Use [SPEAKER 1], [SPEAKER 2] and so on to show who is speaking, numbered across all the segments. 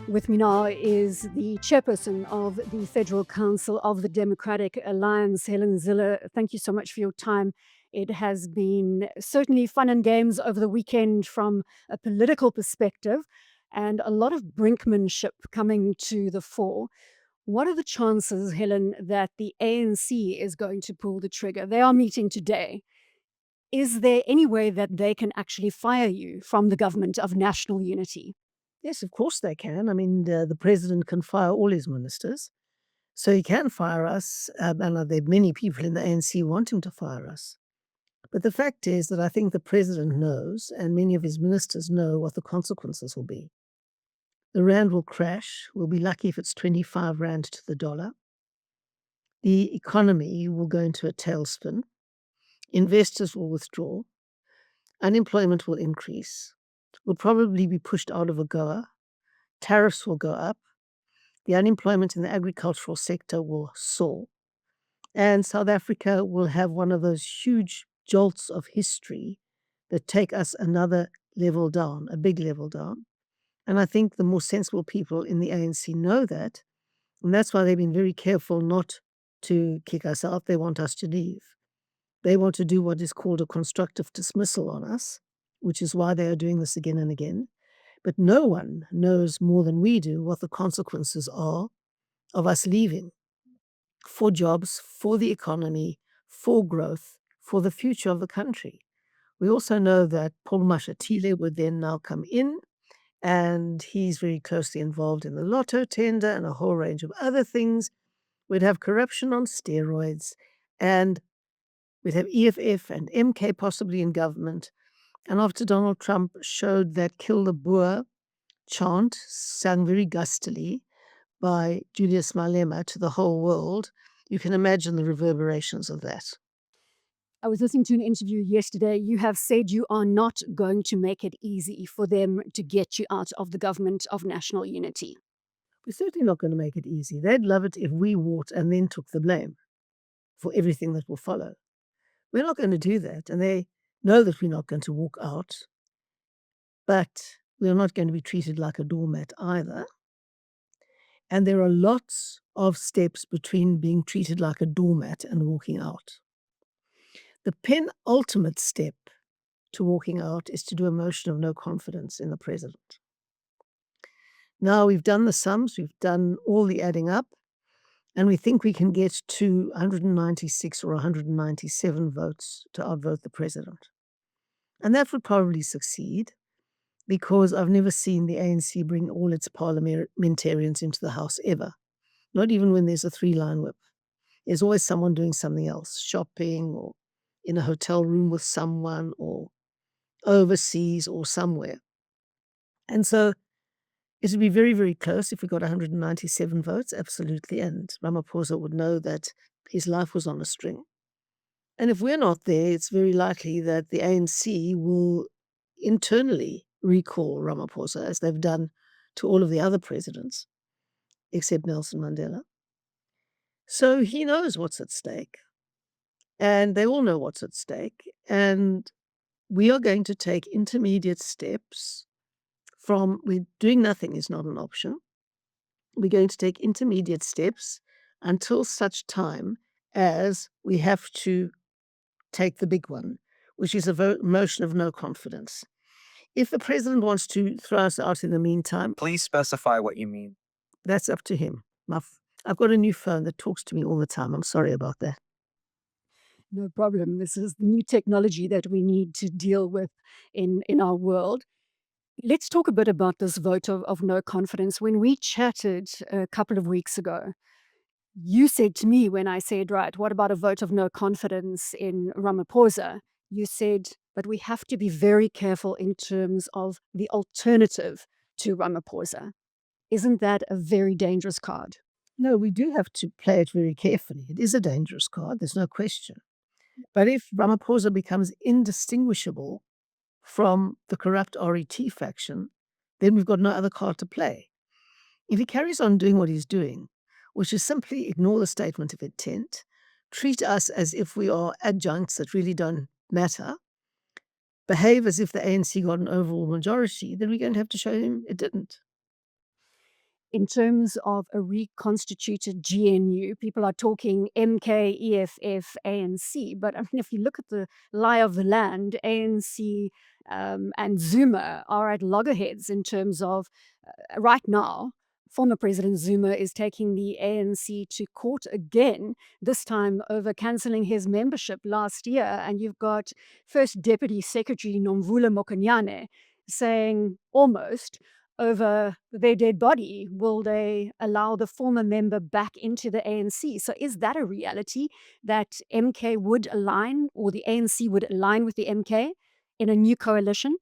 [SPEAKER 1] With me now is the chairperson of the Federal Council of the Democratic Alliance, Helen Zille. Thank you so much for your time. It has been certainly fun and games over the weekend from a political perspective and a lot of brinkmanship coming to the fore. What are the chances, Helen, that the ANC is going to pull the trigger? They are meeting today. Is there any way that they can actually fire you from the government of national unity?
[SPEAKER 2] Yes, of course they can. I mean, the president can fire all his ministers. So he can fire us. And there are many people in the ANC who want him to fire us. But the fact is that I think the president knows, and many of his ministers know, what the consequences will be. The rand will crash. We'll be lucky if it's 25 rand to the dollar. The economy will go into a tailspin. Investors will withdraw. Unemployment will increase. We'll probably be pushed out of AGOA. Tariffs will go up. The unemployment in the agricultural sector will soar. And South Africa will have one of those huge jolts of history that take us another level down, a big level down. And I think the more sensible people in the ANC know that. And that's why they've been very careful not to kick us out. They want us to leave. They want to do what is called a constructive dismissal on us, which is why they are doing this again and again. But no one knows more than we do what the consequences are of us leaving, for jobs, for the economy, for growth, for the future of the country. We also know that Paul Mashatile would then now come in, and he's very closely involved in the lotto tender and a whole range of other things. We'd have corruption on steroids, and we'd have EFF and MK possibly in government. And after Donald Trump showed that kill the Boer chant, sung very gustily by Julius Malema to the whole world, you can imagine the reverberations of that.
[SPEAKER 1] I was listening to an interview yesterday. You have said you are not going to make it easy for them to get you out of the government of national unity.
[SPEAKER 2] We're certainly not going to make it easy. They'd love it if we walked and then took the blame for everything that will follow. We're not going to do that. And they know that we're not going to walk out, but we're not going to be treated like a doormat either. And there are lots of steps between being treated like a doormat and walking out. The penultimate step to walking out is to do a motion of no confidence in the president. Now we've done the sums, we've done all the adding up, and we think we can get to 196 or 197 votes to outvote the president. And that would probably succeed, because I've never seen the ANC bring all its parliamentarians into the House ever, not even when there's a 3-line whip. There's always someone doing something else, shopping or in a hotel room with someone or overseas or somewhere. And so it would be very, very close if we got 197 votes, absolutely. And Ramaphosa would know that his life was on a string. And if we're not there, it's very likely that the ANC will internally recall Ramaphosa, as they've done to all of the other presidents, except Nelson Mandela. So he knows what's at stake. And they all know what's at stake. And we are going to take intermediate steps from doing nothing is not an option. We're going to take intermediate steps until such time as we have to take the big one, which is a motion of no confidence. If the president wants to throw us out in the meantime,
[SPEAKER 3] Please specify what you mean.
[SPEAKER 2] that's up to him. I've got a new phone that talks to me all the time. I'm sorry about that.
[SPEAKER 1] No problem. This is the new technology that we need to deal with in our world. Let's talk a bit about this vote of no confidence. When we chatted a couple of weeks ago, you said to me when I said, right, what about a vote of no confidence in Ramaphosa? You said, but we have to be very careful in terms of the alternative to Ramaphosa. Isn't that a very dangerous card?
[SPEAKER 2] No, we do have to play it very carefully. It is a dangerous card, there's no question. But if Ramaphosa becomes indistinguishable from the corrupt RET faction, then we've got no other card to play. If he carries on doing what he's doing, which is simply ignore the statement of intent, treat us as if we are adjuncts that really don't matter, behave as if the ANC got an overall majority, then we're going to have to show him it didn't.
[SPEAKER 1] in terms of a reconstituted GNU, people are talking MK, EFF, ANC. But I mean, if you look at the lie of the land, ANC and Zuma are at loggerheads in terms of right now. Former President Zuma is taking the ANC to court again, this time over cancelling his membership last year. And you've got First Deputy Secretary Nomvula Mokonyane saying almost over their dead body, will they allow the former member back into the ANC? So is that a reality that MK would align, or the ANC would align with the MK in a new coalition?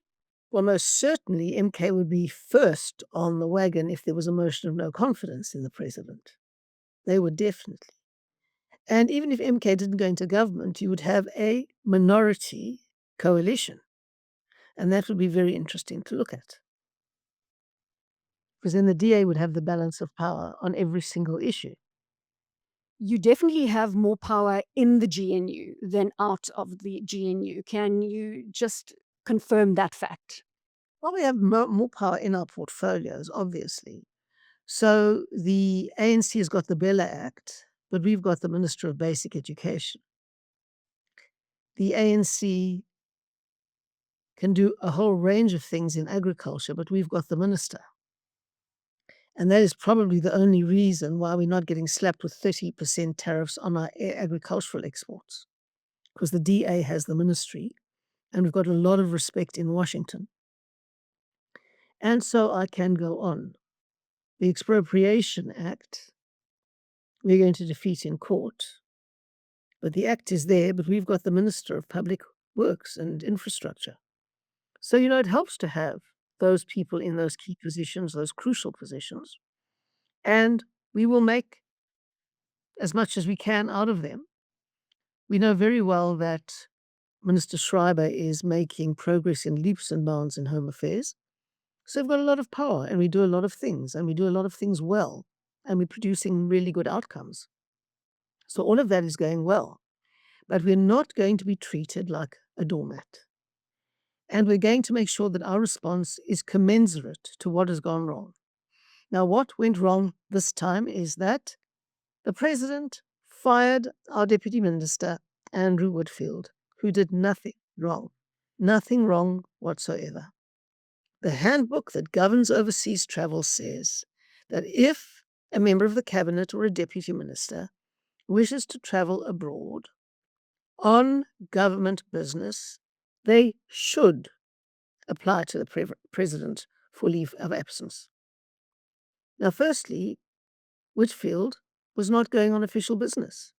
[SPEAKER 2] Well, most certainly MK would be first on the wagon if there was a motion of no confidence in the president. They would definitely. And even if MK didn't go into government, you would have a minority coalition. And that would be very interesting to look at. Because then the DA would have the balance of power on every single issue.
[SPEAKER 1] You definitely have more power in the GNU than out of the GNU. Can you just confirm that fact?
[SPEAKER 2] Well, we have more power in our portfolios, obviously. So the ANC has got the Bella Act, but we've got the Minister of Basic Education. The ANC can do a whole range of things in agriculture, but we've got the minister. And that is probably the only reason why we're not getting slapped with 30% tariffs on our agricultural exports, because the DA has the ministry, and we've got a lot of respect in Washington. And so I can go on. The Expropriation Act, we're going to defeat in court. But the act is there, but we've got the Minister of Public Works and Infrastructure. So, it helps to have those people in those key positions, those crucial positions. And we will make as much as we can out of them. We know very well that Minister Schreiber is making progress in leaps and bounds in Home Affairs. So we've got a lot of power, and we do a lot of things, and we do a lot of things well, and we're producing really good outcomes. So all of that is going well. But we're not going to be treated like a doormat. And we're going to make sure that our response is commensurate to what has gone wrong. Now, what went wrong this time is that the president fired our deputy minister, Andrew Whitfield, who did nothing wrong whatsoever. The handbook that governs overseas travel says that if a member of the cabinet or a deputy minister wishes to travel abroad on government business, they should apply to the president for leave of absence. Now, firstly, Whitfield was not going on official business.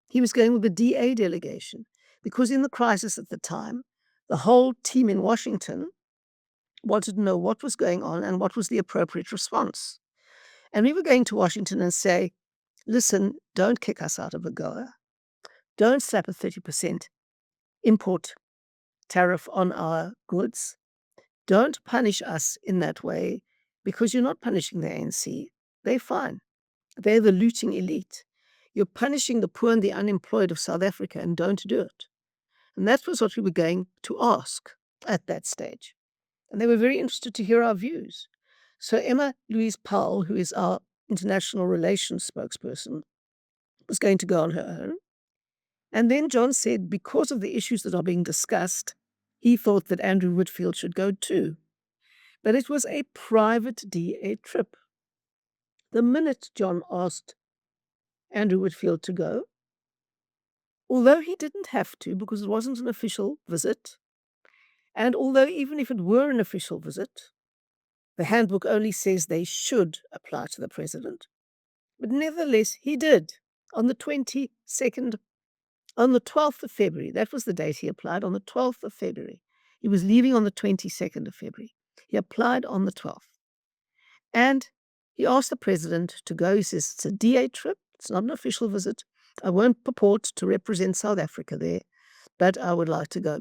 [SPEAKER 2] He was going with the DA delegation because in the crisis at the time, the whole team in Washington wanted to know what was going on and what was the appropriate response. And we were going to Washington and say, listen, don't kick us out of AGOA. Don't slap a 30% import tariff on our goods. Don't punish us in that way because you're not punishing the ANC. They're fine. They're the looting elite. You're punishing the poor and the unemployed of South Africa, and don't do it. And that was what we were going to ask at that stage. And they were very interested to hear our views. So Emma Louise Powell, who is our international relations spokesperson, was going to go on her own. And then John said, because of the issues that are being discussed, he thought that Andrew Whitfield should go too. But it was a private DA trip. The minute John asked Andrew Whitfield to go, although he didn't have to because it wasn't an official visit, and although even if it were an official visit, the handbook only says they should apply to the president. But nevertheless, he did on the 22nd, on the 12th of February. That was the date he applied, on the 12th of February. He was leaving on the 22nd of February. He applied on the 12th. And he asked the president to go. He says, it's a DA trip. It's not an official visit. I won't purport to represent South Africa there, but I would like to go.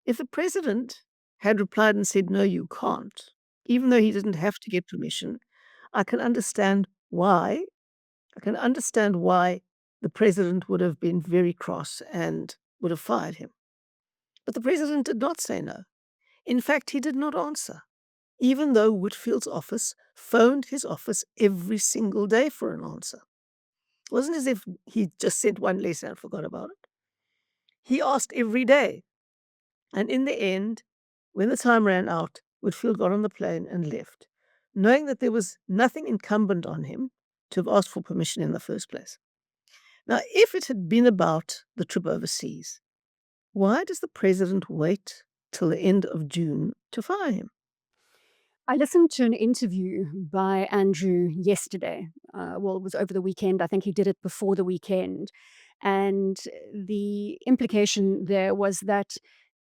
[SPEAKER 2] If the president had replied and said, no, you can't, even though he didn't have to get permission, I can understand why. I can understand why the president would have been very cross and would have fired him. But the president did not say no. In fact, he did not answer. even though Whitfield's office phoned his office every single day for an answer. It wasn't as if he just sent one letter and forgot about it. He asked every day. And in the end, when the time ran out, Whitfield got on the plane and left, knowing that there was nothing incumbent on him to have asked for permission in the first place. Now, if it had been about the trip overseas, why does the president wait till the end of June to fire him?
[SPEAKER 1] I listened to an interview by Andrew yesterday. Well, it was over the weekend. I think he did it before the weekend. And the implication there was that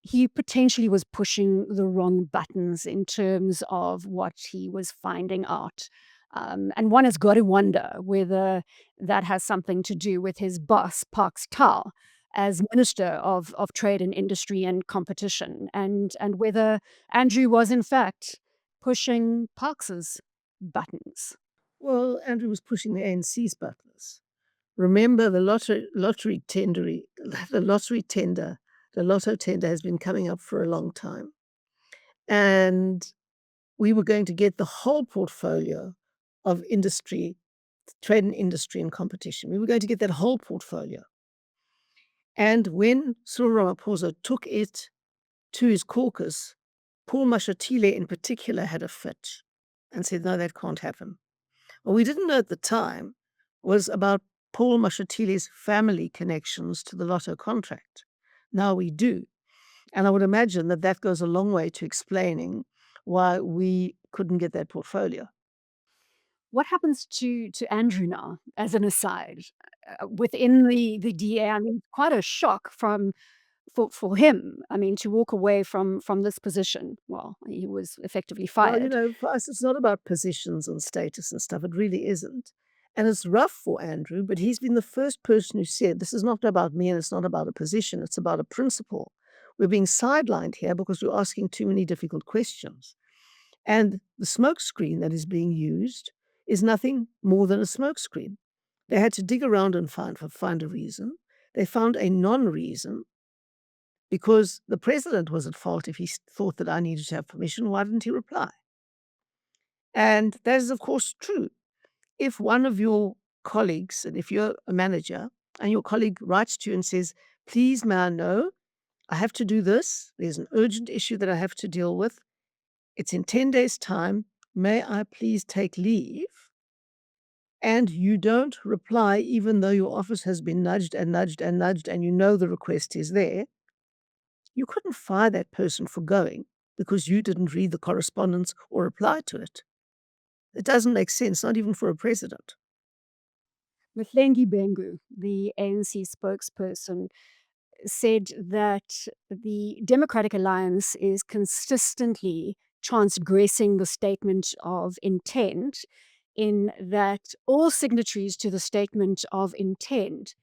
[SPEAKER 1] he potentially was pushing the wrong buttons in terms of what he was finding out. And one has got to wonder whether that has something to do with his boss, Parks Tau, as Minister of Trade and Industry and Competition, and whether Andrew was in fact pushing Parks's buttons.
[SPEAKER 2] Well, Andrew was pushing the ANC's buttons. Remember, the lottery tender, the lotto tender has been coming up for a long time. And we were going to get the whole portfolio of industry, trade and industry and competition. We were going to get that whole portfolio. And when Cyril Ramaphosa took it to his caucus, Paul Mashatile in particular had a fit and said, no, that can't happen. What we didn't know at the time was about Paul Mashatile's family connections to the Lotto contract. Now we do. And I would imagine that that goes a long way to explaining why we couldn't get that portfolio.
[SPEAKER 1] What happens to Andrew now, as an aside, within the DA? I mean, quite a shock for him. I mean, to walk away from this position. Well, he was effectively
[SPEAKER 2] Well,
[SPEAKER 1] fired.
[SPEAKER 2] for us, it's not about positions and status and stuff. It really isn't. And it's rough for Andrew, but he's been the first person who said, this is not about me and it's not about a position, it's about a principle. We're being sidelined here because we're asking too many difficult questions. And the smokescreen that is being used is nothing more than a smokescreen. They had to dig around and find a reason. They found a non-reason because the president was at fault. If he thought that I needed to have permission, why didn't he reply? And that is, of course, true. If one of your colleagues, and if you're a manager, and your colleague writes to you and says, please, may I know, I have to do this. There's an urgent issue that I have to deal with. It's in 10 days' time. May I please take leave? And you don't reply, even though your office has been nudged and nudged and nudged, and you know the request is there, you couldn't fire that person for going because you didn't read the correspondence or reply to it. It doesn't make sense, not even for a president.
[SPEAKER 1] Mhlengi Bengu, the ANC spokesperson, said that the Democratic Alliance is consistently transgressing the statement of intent, in that all signatories to the statement of intent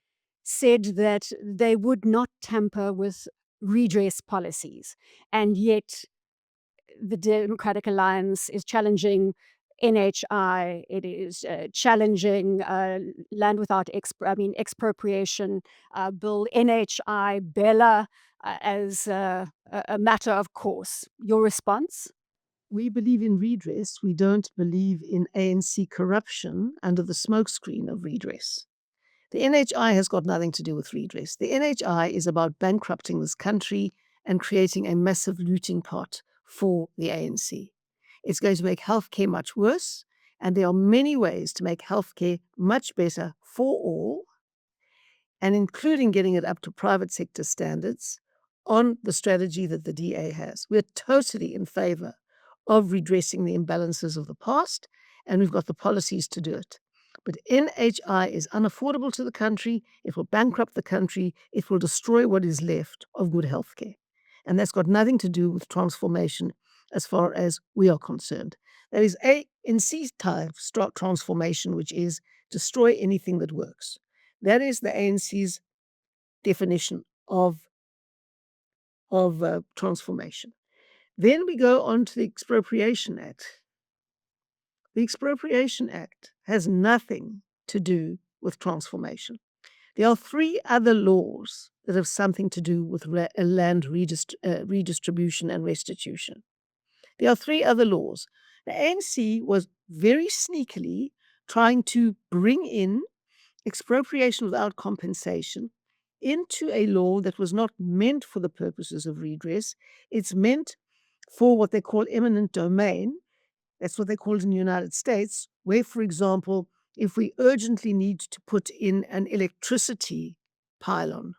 [SPEAKER 1] said that they would not tamper with redress policies. And yet the Democratic Alliance is challenging NHI. It is challenging land without expropriation bill, NHI, Bella, as a matter of course. Your response?
[SPEAKER 2] We believe in redress. We don't believe in ANC corruption under the smokescreen of redress. The NHI has got nothing to do with redress. The NHI is about bankrupting this country and creating a massive looting pot for the ANC. It's going to make healthcare much worse, and there are many ways to make healthcare much better for all, and including getting it up to private sector standards on the strategy that the DA has. We're totally in favor of redressing the imbalances of the past, and we've got the policies to do it. But NHI is unaffordable to the country. It will bankrupt the country. It will destroy what is left of good healthcare. And that's got nothing to do with transformation as far as we are concerned. There is ANC type transformation, which is destroy anything that works. That is the ANC's definition of transformation. Then we go on to the Expropriation Act. The Expropriation Act has nothing to do with transformation. There are 3 other laws that have something to do with land redistribution and restitution. There are 3 other laws. The ANC was very sneakily trying to bring in expropriation without compensation into a law that was not meant for the purposes of redress. It's meant for what they call eminent domain. That's what they call it in the United States, where, for example, if we urgently need to put in an electricity pylon,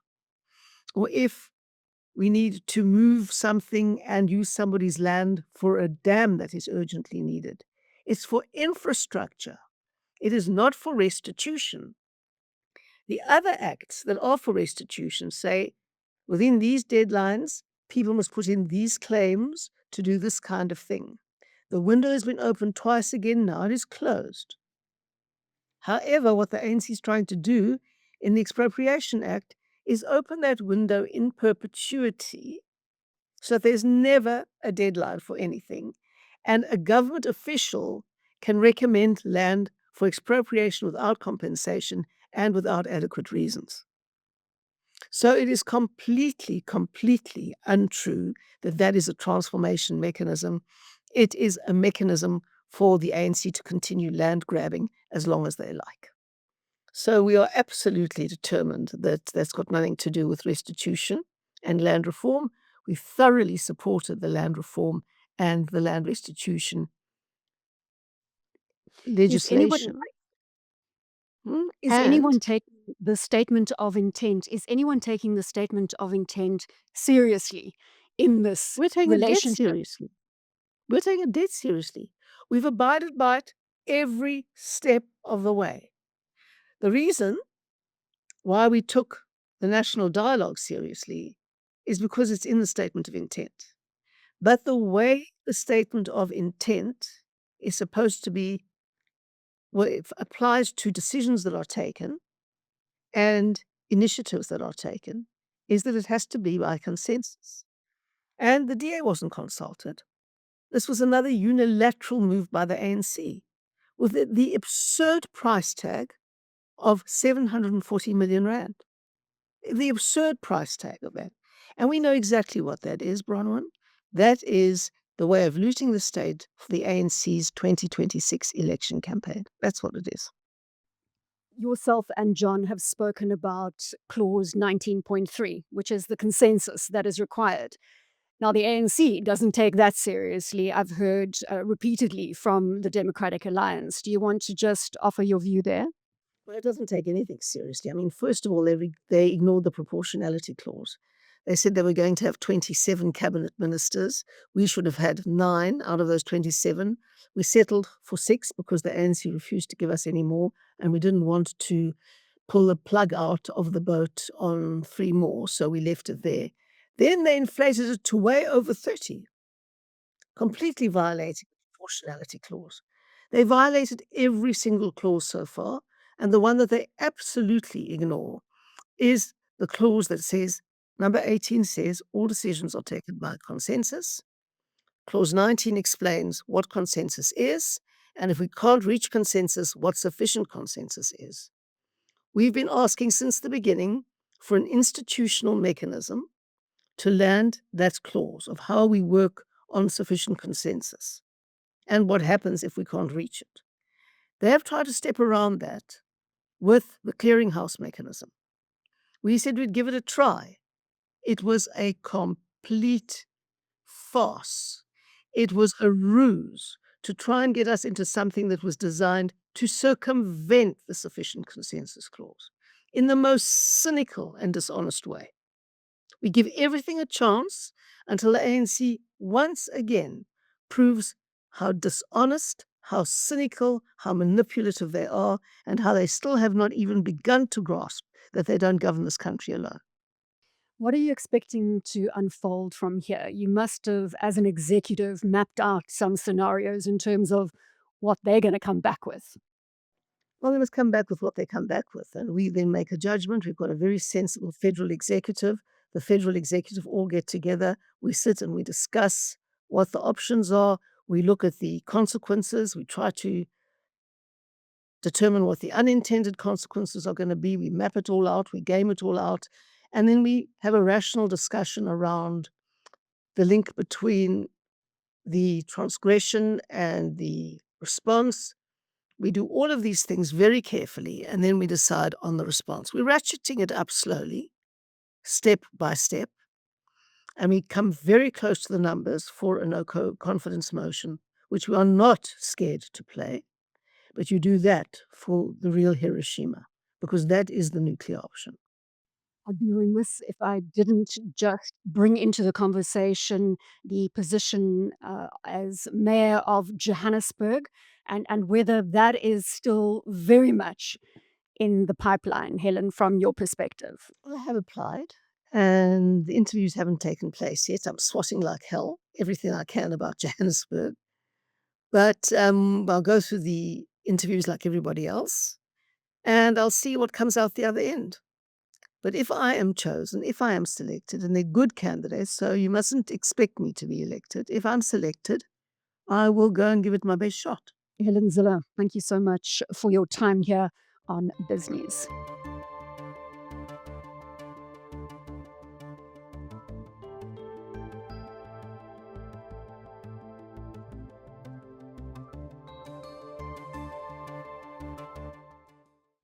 [SPEAKER 2] or if we need to move something and use somebody's land for a dam that is urgently needed. It's for infrastructure. It is not for restitution. The other acts that are for restitution say within these deadlines, people must put in these claims to do this kind of thing. The window has been opened twice again, now it is closed. However, what the ANC is trying to do in the Expropriation Act is open that window in perpetuity so that there's never a deadline for anything. And a government official can recommend land for expropriation without compensation and without adequate reasons. So it is completely, completely untrue that that is a transformation mechanism. It is a mechanism for the ANC to continue land grabbing as long as they like. So we are absolutely determined that that's got nothing to do with restitution and land reform. We thoroughly supported the land reform and the land restitution
[SPEAKER 1] Is anyone
[SPEAKER 2] legislation.
[SPEAKER 1] is
[SPEAKER 2] And
[SPEAKER 1] anyone taking the statement of intent? Is anyone taking the statement of intent seriously in this
[SPEAKER 2] we're taking it dead
[SPEAKER 1] relationship?
[SPEAKER 2] seriously. We're taking it dead seriously. We've abided by it every step of the way. The reason why we took the national dialogue seriously is because it's in the statement of intent. But the way the statement of intent is supposed to be, well, it applies to decisions that are taken and initiatives that are taken, is that it has to be by consensus. And the DA wasn't consulted. This was another unilateral move by the ANC with the absurd price tag of 740 million rand. The absurd price tag of that. And we know exactly what that is, Bronwyn. That is the way of looting the state for the ANC's 2026 election campaign. That's what it is.
[SPEAKER 1] Yourself and John have spoken about clause 19.3, which is the consensus that is required. Now, the ANC doesn't take that seriously. I've heard repeatedly from the Democratic Alliance. Do you want to just offer your view there?
[SPEAKER 2] Well, it doesn't take anything seriously. I mean, first of all, they ignored the proportionality clause. They said they were going to have 27 cabinet ministers. We should have had 9 out of those 27. We settled for 6 because the ANC refused to give us any more, and we didn't want to pull the plug out of the boat on 3 more, so we left it there. Then they inflated it to way over 30, completely violating the proportionality clause. They violated every single clause so far, and the one that they absolutely ignore is the clause that says, number 18 says, all decisions are taken by consensus. Clause 19 explains what consensus is, and if we can't reach consensus, what sufficient consensus is. We've been asking since the beginning for an institutional mechanism to land that clause of how we work on sufficient consensus and what happens if we can't reach it. They have tried to step around that with the clearinghouse mechanism. We said we'd give it a try. It was a complete farce. It was a ruse to try and get us into something that was designed to circumvent the sufficient consensus clause in the most cynical and dishonest way. We give everything a chance until the ANC once again proves how dishonest, how cynical, how manipulative they are, and how they still have not even begun to grasp that they don't govern this country alone.
[SPEAKER 1] What are you expecting to unfold from here? You must have, as an executive, mapped out some scenarios in terms of what they're going to come back with.
[SPEAKER 2] Well, they must come back with what they come back with, and we then make a judgment. We've got a very sensible federal executive. The federal executive all get together. We sit and we discuss what the options are. We look at the consequences. We try to determine what the unintended consequences are going to be. We map it all out. We game it all out. And then we have a rational discussion around the link between the transgression and the response. We do all of these things very carefully, and then we decide on the response. We're ratcheting it up slowly, step by step, and we come very close to the numbers for a no confidence motion, which we are not scared to play. But you do that for the real Hiroshima, because that is the nuclear option.
[SPEAKER 1] I'd be remiss if I didn't just bring into the conversation the position as mayor of Johannesburg, and whether that is still very much in the pipeline, Helen, from your perspective.
[SPEAKER 2] Well, I have applied, and the interviews haven't taken place yet. I'm swatting like hell, everything I can about Johannesburg. But I'll go through the interviews like everybody else, and I'll see what comes out the other end. But if I am chosen, if I am selected, and they're good candidates, so you mustn't expect me to be elected. If I'm selected, I will go and give it my best shot.
[SPEAKER 1] Helen Zille, thank you so much for your time here on Biz News.